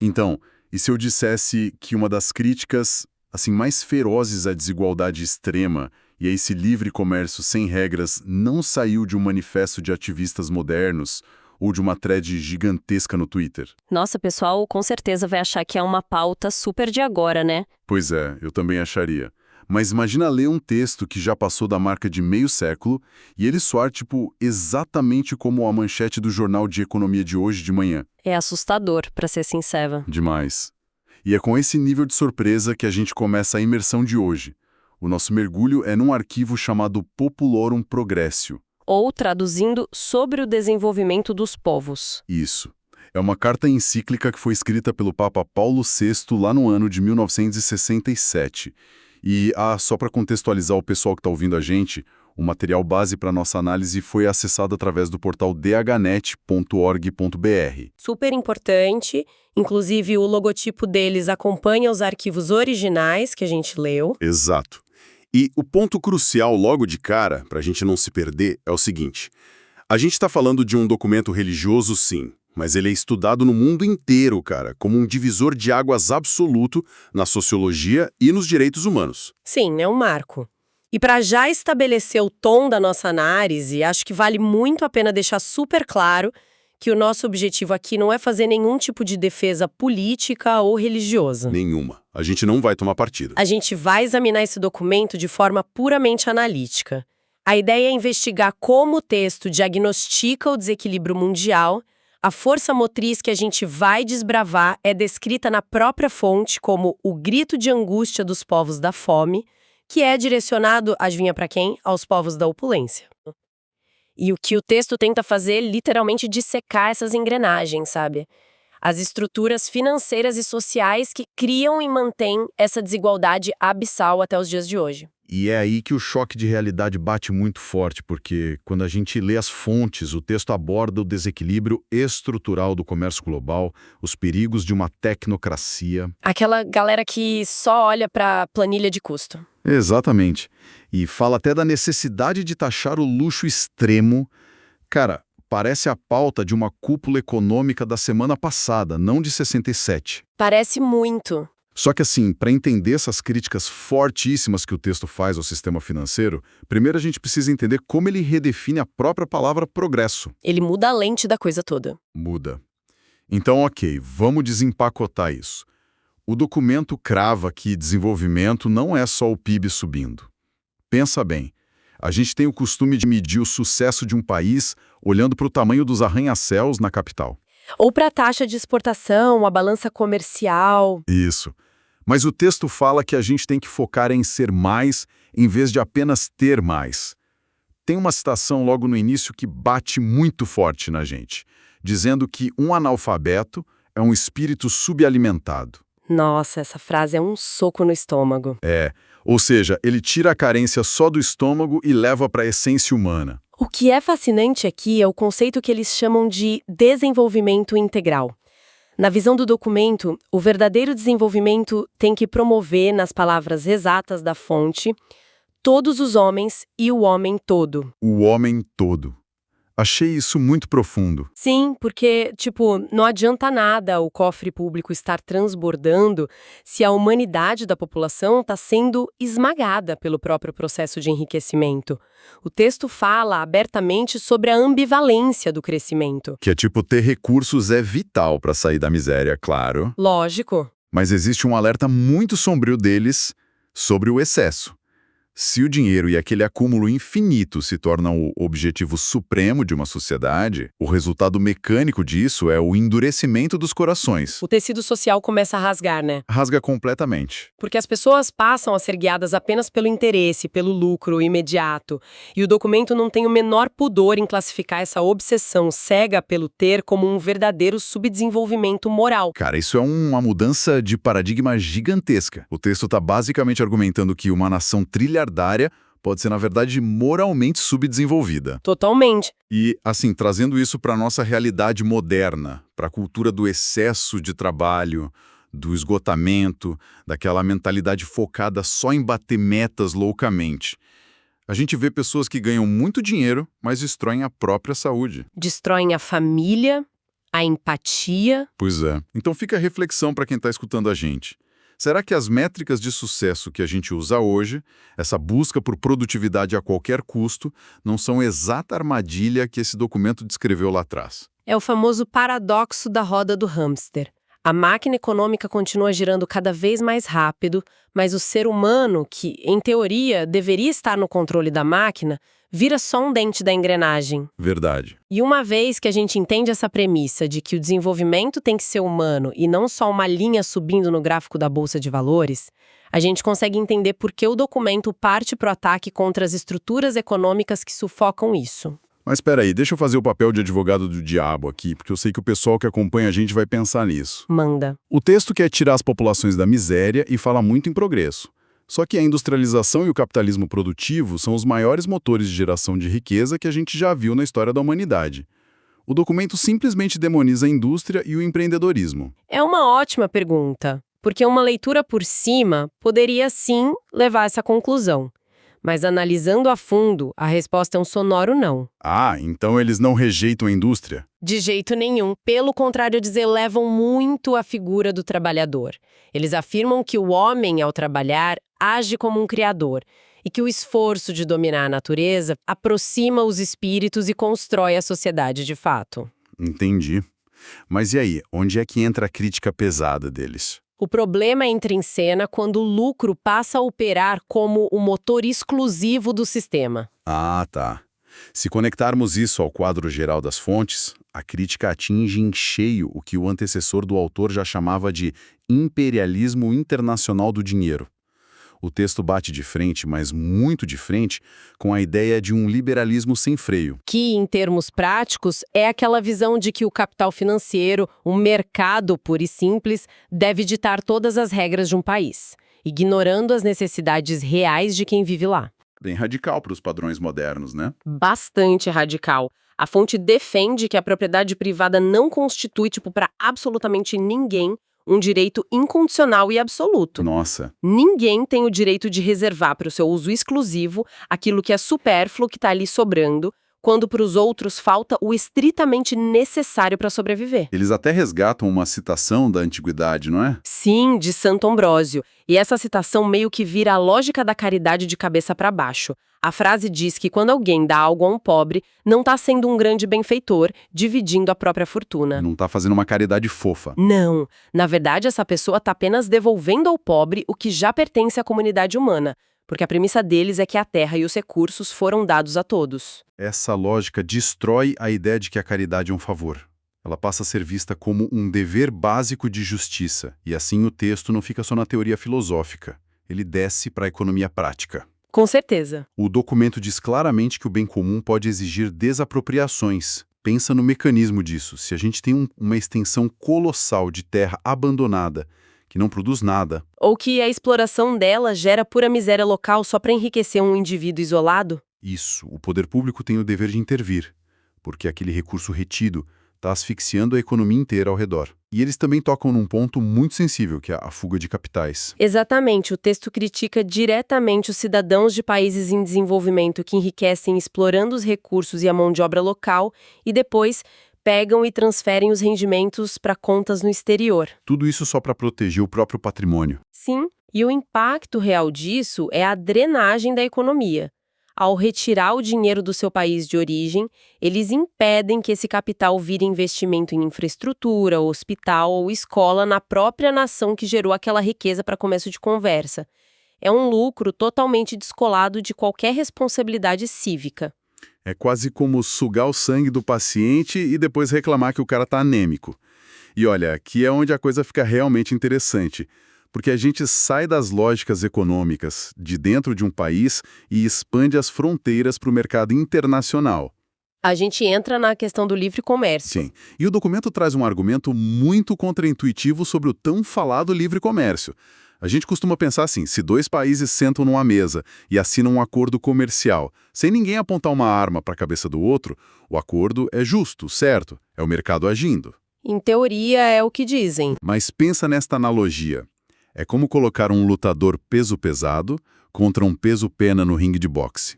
Então, e se eu dissesse que uma das críticas assim mais ferozes à desigualdade extrema e a esse livre comércio sem regras não saiu de um manifesto de ativistas modernos ou de uma thread gigantesca no Twitter? Nossa, pessoal com certeza vai achar que é uma pauta super de agora, né? Pois é, eu também acharia. Mas imagina ler um texto que já passou da marca de meio século e ele soar, tipo, exatamente como a manchete do Jornal de Economia de hoje de manhã. É assustador, pra ser sincera. Demais. E é com esse nível de surpresa que a gente começa a imersão de hoje. O nosso mergulho é num arquivo chamado Populorum Progressio. Ou, traduzindo, sobre o desenvolvimento dos povos. Isso. É uma carta encíclica que foi escrita pelo Papa Paulo VI lá no ano de 1967. E, só para contextualizar o pessoal que está ouvindo a gente, o material base para nossa análise foi acessado através do portal dhnet.org.br. Super importante, inclusive o logotipo deles acompanha os arquivos originais que a gente leu. Exato. E o ponto crucial logo de cara, para a gente não se perder, é o seguinte. A gente está falando de um documento religioso, sim, mas ele é estudado no mundo inteiro, cara, como um divisor de águas absoluto na sociologia e nos direitos humanos. Sim, é um marco. E para já estabelecer o tom da nossa análise, acho que vale muito a pena deixar super claro que o nosso objetivo aqui não é fazer nenhum tipo de defesa política ou religiosa. Nenhuma. A gente não vai tomar partido. A gente vai examinar esse documento de forma puramente analítica. A ideia é investigar como o texto diagnostica o desequilíbrio mundial. A força motriz que a gente vai desbravar é descrita na própria fonte como o grito de angústia dos povos da fome, que é direcionado, adivinha para quem? Aos povos da opulência. E o que o texto tenta fazer é literalmente dissecar essas engrenagens, sabe? As estruturas financeiras e sociais que criam e mantêm essa desigualdade abissal até os dias de hoje. E é aí que o choque de realidade bate muito forte, porque quando a gente lê as fontes, o texto aborda o desequilíbrio estrutural do comércio global, os perigos de uma tecnocracia. Aquela galera que só olha para planilha de custo. Exatamente. E fala até da necessidade de taxar o luxo extremo. Cara, parece a pauta de uma cúpula econômica da semana passada, não de 67. Parece muito. Só que assim, para entender essas críticas fortíssimas que o texto faz ao sistema financeiro, primeiro a gente precisa entender como ele redefine a própria palavra progresso. Ele muda a lente da coisa toda. Muda. Então, ok, vamos desempacotar isso. O documento crava que desenvolvimento não é só o PIB subindo. Pensa bem, a gente tem o costume de medir o sucesso de um país olhando para o tamanho dos arranha-céus na capital. Ou para a taxa de exportação, a balança comercial. Isso. Mas o texto fala que a gente tem que focar em ser mais, em vez de apenas ter mais. Tem uma citação logo no início que bate muito forte na gente, dizendo que um analfabeto é um espírito subalimentado. Nossa, essa frase é um soco no estômago. Ou seja, ele tira a carência só do estômago e leva para a essência humana. O que é fascinante aqui é o conceito que eles chamam de desenvolvimento integral. Na visão do documento, o verdadeiro desenvolvimento tem que promover, nas palavras exatas da fonte, todos os homens e o homem todo. O homem todo. Achei isso muito profundo. Sim, porque, não adianta nada o cofre público estar transbordando se a humanidade da população está sendo esmagada pelo próprio processo de enriquecimento. O texto fala abertamente sobre a ambivalência do crescimento. Que é ter recursos é vital para sair da miséria, claro. Lógico. Mas existe um alerta muito sombrio deles sobre o excesso. Se o dinheiro e aquele acúmulo infinito se tornam o objetivo supremo de uma sociedade, o resultado mecânico disso é o endurecimento dos corações. O tecido social começa a rasgar, né? Rasga completamente. Porque as pessoas passam a ser guiadas apenas pelo interesse, pelo lucro imediato. E o documento não tem o menor pudor em classificar essa obsessão cega pelo ter como um verdadeiro subdesenvolvimento moral. Cara, isso é uma mudança de paradigma gigantesca. O texto está basicamente argumentando que uma nação trilhardária pode ser, na verdade, moralmente subdesenvolvida. Totalmente. E, assim, trazendo isso para a nossa realidade moderna, para a cultura do excesso de trabalho, do esgotamento, daquela mentalidade focada só em bater metas loucamente. A gente vê pessoas que ganham muito dinheiro, mas destroem a própria saúde. Destroem a família, A empatia. Pois é. Então fica a reflexão para quem está escutando a gente. Será que as métricas de sucesso que a gente usa hoje, essa busca por produtividade a qualquer custo, não são exata armadilha que esse documento descreveu lá atrás? É o famoso paradoxo da roda do hamster. A máquina econômica continua girando cada vez mais rápido, mas o ser humano, que, em teoria, deveria estar no controle da máquina, vira só um dente da engrenagem. Verdade. E uma vez que a gente entende essa premissa de que o desenvolvimento tem que ser humano e não só uma linha subindo no gráfico da Bolsa de Valores, a gente consegue entender por que o documento parte para o ataque contra as estruturas econômicas que sufocam isso. Mas espera aí, deixa eu fazer o papel de advogado do diabo aqui, porque eu sei que o pessoal que acompanha a gente vai pensar nisso. Manda. O texto quer tirar as populações da miséria e fala muito em progresso. Só que a industrialização e o capitalismo produtivo são os maiores motores de geração de riqueza que a gente já viu na história da humanidade. O documento simplesmente demoniza a indústria e o empreendedorismo. É uma ótima pergunta, porque uma leitura por cima poderia sim levar a essa conclusão. Mas analisando a fundo, a resposta é um sonoro não. Ah, então eles não rejeitam a indústria? De jeito nenhum. Pelo contrário, eles elevam muito a figura do trabalhador. Eles afirmam que o homem, ao trabalhar, age como um criador e que o esforço de dominar a natureza aproxima os espíritos e constrói a sociedade de fato. Entendi. Mas e aí, onde é que entra a crítica pesada deles? O problema entra em cena quando o lucro passa a operar como o motor exclusivo do sistema. Ah, tá. Se conectarmos isso ao quadro geral das fontes, a crítica atinge em cheio o que o antecessor do autor já chamava de imperialismo internacional do dinheiro. O texto bate de frente, mas muito de frente, com a ideia de um liberalismo sem freio. Que, em termos práticos, é aquela visão de que o capital financeiro, o mercado puro e simples, deve ditar todas as regras de um país, ignorando as necessidades reais de quem vive lá. Bem radical para os padrões modernos, né? Bastante radical. A fonte defende que a propriedade privada não constitui, para absolutamente ninguém, um direito incondicional e absoluto. Nossa. Ninguém tem o direito de reservar para o seu uso exclusivo aquilo que é supérfluo, que está ali sobrando, quando para os outros falta o estritamente necessário para sobreviver. Eles até resgatam uma citação da antiguidade, não é? Sim, de Santo Ambrósio. E essa citação meio que vira a lógica da caridade de cabeça para baixo. A frase diz que quando alguém dá algo a um pobre, não está sendo um grande benfeitor, dividindo a própria fortuna. Não está fazendo uma caridade fofa. Não. Na verdade, essa pessoa está apenas devolvendo ao pobre o que já pertence à comunidade humana, porque a premissa deles é que a terra e os recursos foram dados a todos. Essa lógica destrói a ideia de que a caridade é um favor. Ela passa a ser vista como um dever básico de justiça, e assim o texto não fica só na teoria filosófica. Ele desce para a economia prática. Com certeza. O documento diz claramente que o bem comum pode exigir desapropriações. Pensa no mecanismo disso. Se a gente tem uma extensão colossal de terra abandonada, que não produz nada. Ou que a exploração dela gera pura miséria local só para enriquecer um indivíduo isolado? Isso, o poder público tem o dever de intervir, porque aquele recurso retido está asfixiando a economia inteira ao redor. E eles também tocam num ponto muito sensível, que é a fuga de capitais. Exatamente, o texto critica diretamente os cidadãos de países em desenvolvimento que enriquecem explorando os recursos e a mão de obra local e depois pegam e transferem os rendimentos para contas no exterior. Tudo isso só para proteger o próprio patrimônio. Sim, e o impacto real disso é a drenagem da economia. Ao retirar o dinheiro do seu país de origem, eles impedem que esse capital vire investimento em infraestrutura, hospital ou escola na própria nação que gerou aquela riqueza para começo de conversa. É um lucro totalmente descolado de qualquer responsabilidade cívica. É quase como sugar o sangue do paciente e depois reclamar que o cara está anêmico. E olha, aqui é onde a coisa fica realmente interessante, porque a gente sai das lógicas econômicas de dentro de um país e expande as fronteiras para o mercado internacional. A gente entra na questão do livre comércio. Sim, e o documento traz um argumento muito contraintuitivo sobre o tão falado livre comércio. A gente costuma pensar assim, se dois países sentam numa mesa e assinam um acordo comercial, sem ninguém apontar uma arma para a cabeça do outro, o acordo é justo, certo? É o mercado agindo. Em teoria, é o que dizem. Mas pensa nesta analogia. É como colocar um lutador peso pesado contra um peso-pena no ringue de boxe.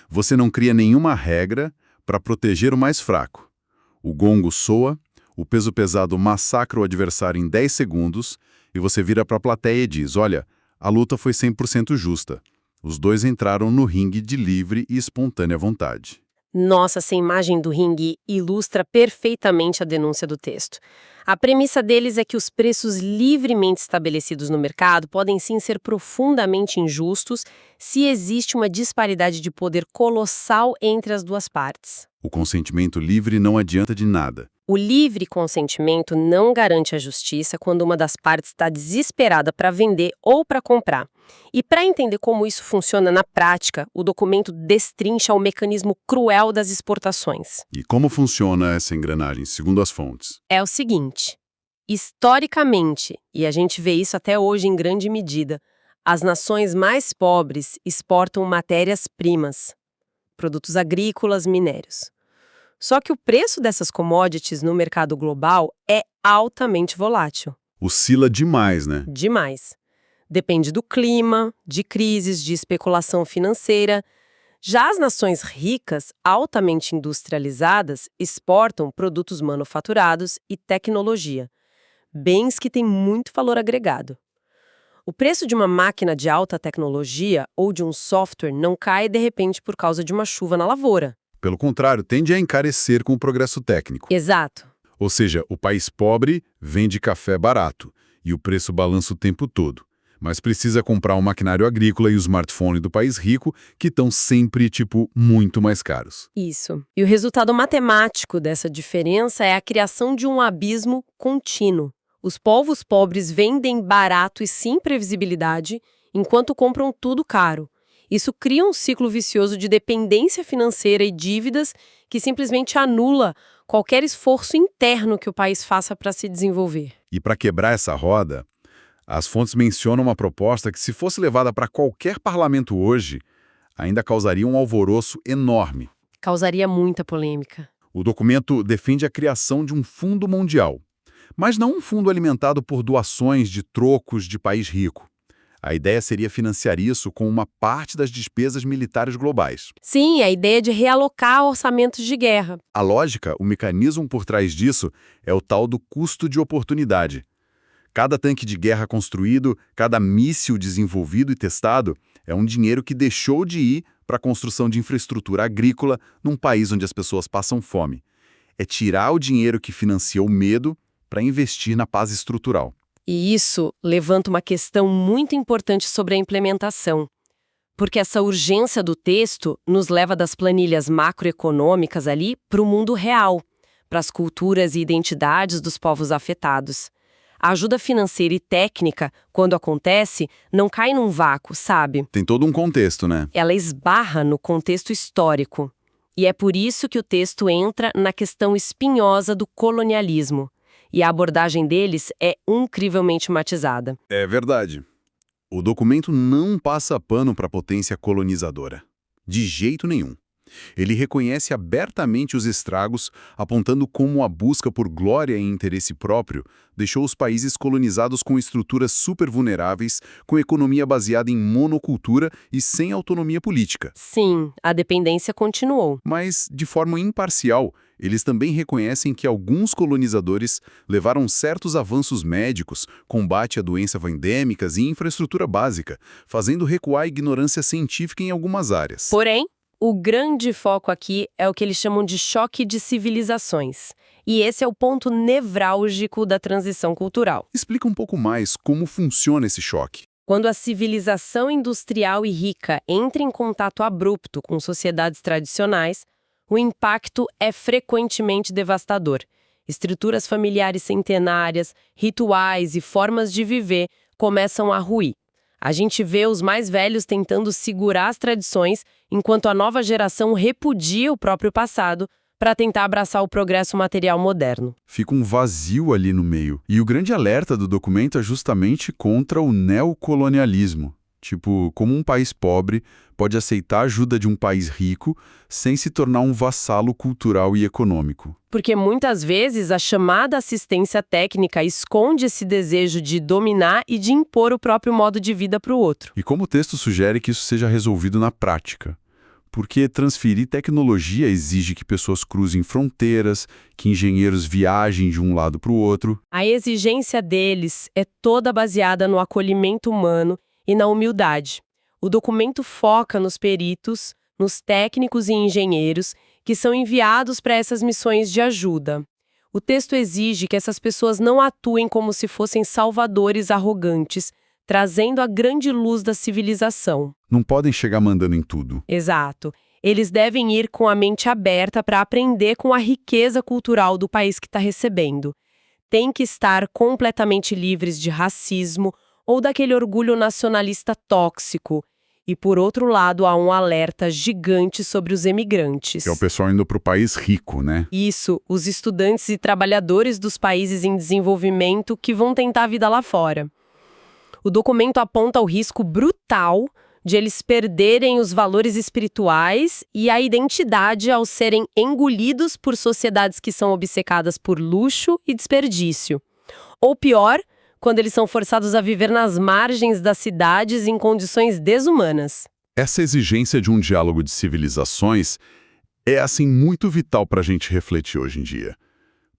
Você não cria nenhuma regra para proteger o mais fraco. O gongo soa, O peso pesado massacra o adversário em 10 segundos e você vira para a plateia e diz, olha, a luta foi 100% justa. Os dois entraram no ringue de livre e espontânea vontade. Nossa, essa imagem do ringue ilustra perfeitamente a denúncia do texto. A premissa deles é que os preços livremente estabelecidos no mercado podem sim ser profundamente injustos se existe uma disparidade de poder colossal entre as duas partes. O consentimento livre não adianta de nada. O livre consentimento não garante a justiça quando uma das partes está desesperada para vender ou para comprar. E para entender como isso funciona na prática, o documento destrincha o mecanismo cruel das exportações. E como funciona essa engrenagem, segundo as fontes? É o seguinte: historicamente, e a gente vê isso até hoje em grande medida, as nações mais pobres exportam matérias-primas, produtos agrícolas, minérios. Só que o preço dessas commodities no mercado global é altamente volátil. Oscila demais, né? Demais. Depende do clima, de crises, de especulação financeira. Já as nações ricas, altamente industrializadas, exportam produtos manufaturados e tecnologia, bens que têm muito valor agregado. O preço de uma máquina de alta tecnologia ou de um software não cai de repente por causa de uma chuva na lavoura. Pelo contrário, tende a encarecer com o progresso técnico. Exato. Ou seja, o país pobre vende café barato e o preço balança o tempo todo. Mas precisa comprar um maquinário agrícola e o smartphone do país rico, que estão sempre, muito mais caros. Isso. E o resultado matemático dessa diferença é a criação de um abismo contínuo. Os povos pobres vendem barato e sem previsibilidade, enquanto compram tudo caro. Isso cria um ciclo vicioso de dependência financeira e dívidas que simplesmente anula qualquer esforço interno que o país faça para se desenvolver. E para quebrar essa roda, as fontes mencionam uma proposta que, se fosse levada para qualquer parlamento hoje, ainda causaria um alvoroço enorme. Causaria muita polêmica. O documento defende a criação de um fundo mundial, mas não um fundo alimentado por doações de trocos de país rico. A ideia seria financiar isso com uma parte das despesas militares globais. Sim, a ideia de realocar orçamentos de guerra. A lógica, o mecanismo por trás disso é o tal do custo de oportunidade. Cada tanque de guerra construído, cada míssil desenvolvido e testado é um dinheiro que deixou de ir para a construção de infraestrutura agrícola num país onde as pessoas passam fome. É tirar o dinheiro que financia o medo para investir na paz estrutural. E isso levanta uma questão muito importante sobre a implementação. Porque essa urgência do texto nos leva das planilhas macroeconômicas ali para o mundo real, para as culturas e identidades dos povos afetados. A ajuda financeira e técnica, quando acontece, não cai num vácuo, sabe? Tem todo um contexto, né? Ela esbarra no contexto histórico. E é por isso que o texto entra na questão espinhosa do colonialismo. E a abordagem deles é incrivelmente matizada. É verdade. O documento não passa pano para a potência colonizadora. De jeito nenhum. Ele reconhece abertamente os estragos, apontando como a busca por glória e interesse próprio deixou os países colonizados com estruturas super vulneráveis, com economia baseada em monocultura e sem autonomia política. Sim, a dependência continuou. Mas, de forma imparcial, eles também reconhecem que alguns colonizadores levaram certos avanços médicos, combate a doenças endêmicas e infraestrutura básica, fazendo recuar a ignorância científica em algumas áreas. Porém, o grande foco aqui é o que eles chamam de choque de civilizações. E esse é o ponto nevrálgico da transição cultural. Explica um pouco mais como funciona esse choque. Quando a civilização industrial e rica entra em contato abrupto com sociedades tradicionais, o impacto é frequentemente devastador. Estruturas familiares centenárias, rituais e formas de viver começam a ruir. A gente vê os mais velhos tentando segurar as tradições, enquanto a nova geração repudia o próprio passado para tentar abraçar o progresso material moderno. Fica um vazio ali no meio. E o grande alerta do documento é justamente contra o neocolonialismo. Como um país pobre pode aceitar a ajuda de um país rico sem se tornar um vassalo cultural e econômico. Porque muitas vezes a chamada assistência técnica esconde esse desejo de dominar e de impor o próprio modo de vida para o outro. E como o texto sugere que isso seja resolvido na prática? Porque transferir tecnologia exige que pessoas cruzem fronteiras, que engenheiros viajem de um lado para o outro. A exigência deles é toda baseada no acolhimento humano e na humildade. O documento foca nos peritos, nos técnicos e engenheiros que são enviados para essas missões de ajuda. O texto exige que essas pessoas não atuem como se fossem salvadores arrogantes, trazendo a grande luz da civilização. Não podem chegar mandando em tudo. Exato. Eles devem ir com a mente aberta para aprender com a riqueza cultural do país que está recebendo. Tem que estar completamente livres de racismo ou daquele orgulho nacionalista tóxico. E, por outro lado, há um alerta gigante sobre os emigrantes. Que é o pessoal indo para o país rico, né? Isso, os estudantes e trabalhadores dos países em desenvolvimento que vão tentar a vida lá fora. O documento aponta o risco brutal de eles perderem os valores espirituais e a identidade ao serem engolidos por sociedades que são obcecadas por luxo e desperdício. Ou pior, quando eles são forçados a viver nas margens das cidades em condições desumanas. Essa exigência de um diálogo de civilizações é, assim, muito vital para a gente refletir hoje em dia.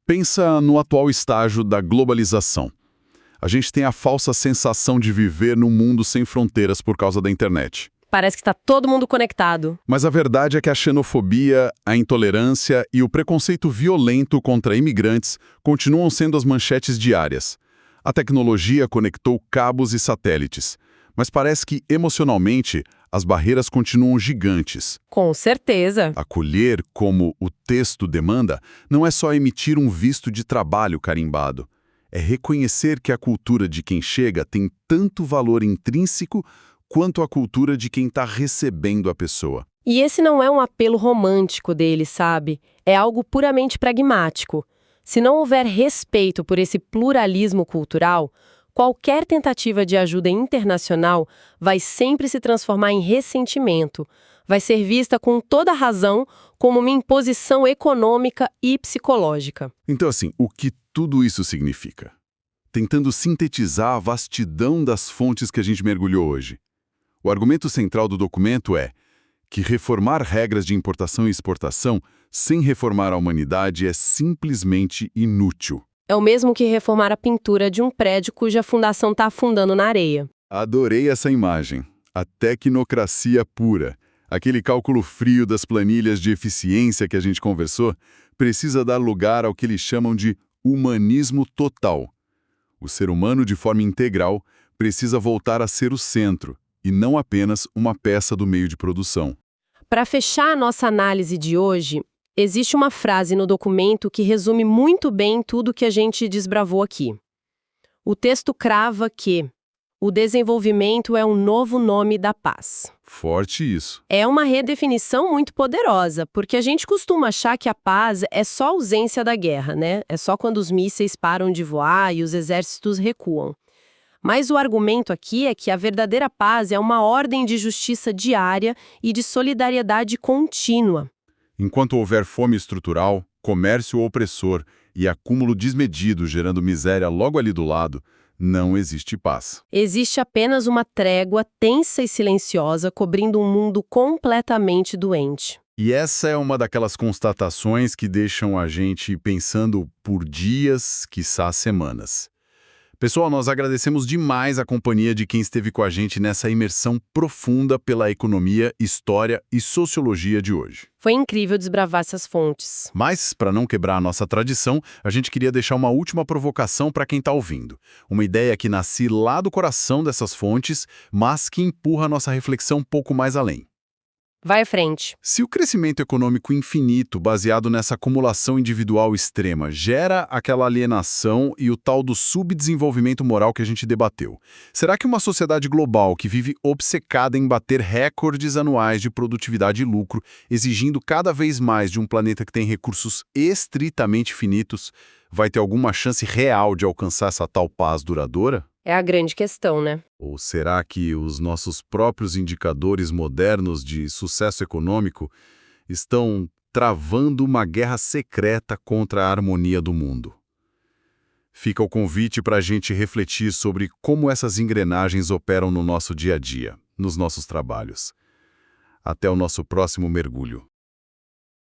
Pensa no atual estágio da globalização. A gente tem a falsa sensação de viver num mundo sem fronteiras por causa da internet. Parece que está todo mundo conectado. Mas a verdade é que a xenofobia, a intolerância e o preconceito violento contra imigrantes continuam sendo as manchetes diárias. A tecnologia conectou cabos e satélites, mas parece que, emocionalmente, as barreiras continuam gigantes. Com certeza. Acolher, como o texto demanda, não é só emitir um visto de trabalho carimbado. É reconhecer que a cultura de quem chega tem tanto valor intrínseco quanto a cultura de quem está recebendo a pessoa. E esse não é um apelo romântico dele, sabe? É algo puramente pragmático. Se não houver respeito por esse pluralismo cultural, qualquer tentativa de ajuda internacional vai sempre se transformar em ressentimento. Vai ser vista com toda razão como uma imposição econômica e psicológica. Então, assim, o que tudo isso significa? Tentando sintetizar a vastidão das fontes que a gente mergulhou hoje. O argumento central do documento é que reformar regras de importação e exportação sem reformar a humanidade é simplesmente inútil. É o mesmo que reformar a pintura de um prédio cuja fundação está afundando na areia. Adorei essa imagem. A tecnocracia pura. Aquele cálculo frio das planilhas de eficiência que a gente conversou precisa dar lugar ao que eles chamam de humanismo total. O ser humano, de forma integral, precisa voltar a ser o centro, e não apenas uma peça do meio de produção. Para fechar a nossa análise de hoje, existe uma frase no documento que resume muito bem tudo que a gente desbravou aqui. O texto crava que o desenvolvimento é um novo nome da paz. Forte isso. É uma redefinição muito poderosa, porque a gente costuma achar que a paz é só ausência da guerra, né? É só quando os mísseis param de voar e os exércitos recuam. Mas o argumento aqui é que a verdadeira paz é uma ordem de justiça diária e de solidariedade contínua. Enquanto houver fome estrutural, comércio opressor e acúmulo desmedido gerando miséria logo ali do lado, não existe paz. Existe apenas uma trégua tensa e silenciosa cobrindo um mundo completamente doente. E essa é uma daquelas constatações que deixam a gente pensando por dias, quiçá semanas. Pessoal, nós agradecemos demais a companhia de quem esteve com a gente nessa imersão profunda pela economia, história e sociologia de hoje. Foi incrível desbravar essas fontes. Mas, para não quebrar a nossa tradição, a gente queria deixar uma última provocação para quem está ouvindo. Uma ideia que nasce lá do coração dessas fontes, mas que empurra a nossa reflexão um pouco mais além. Vai à frente. Se o crescimento econômico infinito, baseado nessa acumulação individual extrema, gera aquela alienação e o tal do subdesenvolvimento moral que a gente debateu, será que uma sociedade global que vive obcecada em bater recordes anuais de produtividade e lucro, exigindo cada vez mais de um planeta que tem recursos estritamente finitos, vai ter alguma chance real de alcançar essa tal paz duradoura? É a grande questão, né? Ou será que os nossos próprios indicadores modernos de sucesso econômico estão travando uma guerra secreta contra a harmonia do mundo? Fica o convite para a gente refletir sobre como essas engrenagens operam no nosso dia a dia, nos nossos trabalhos. Até o nosso próximo mergulho.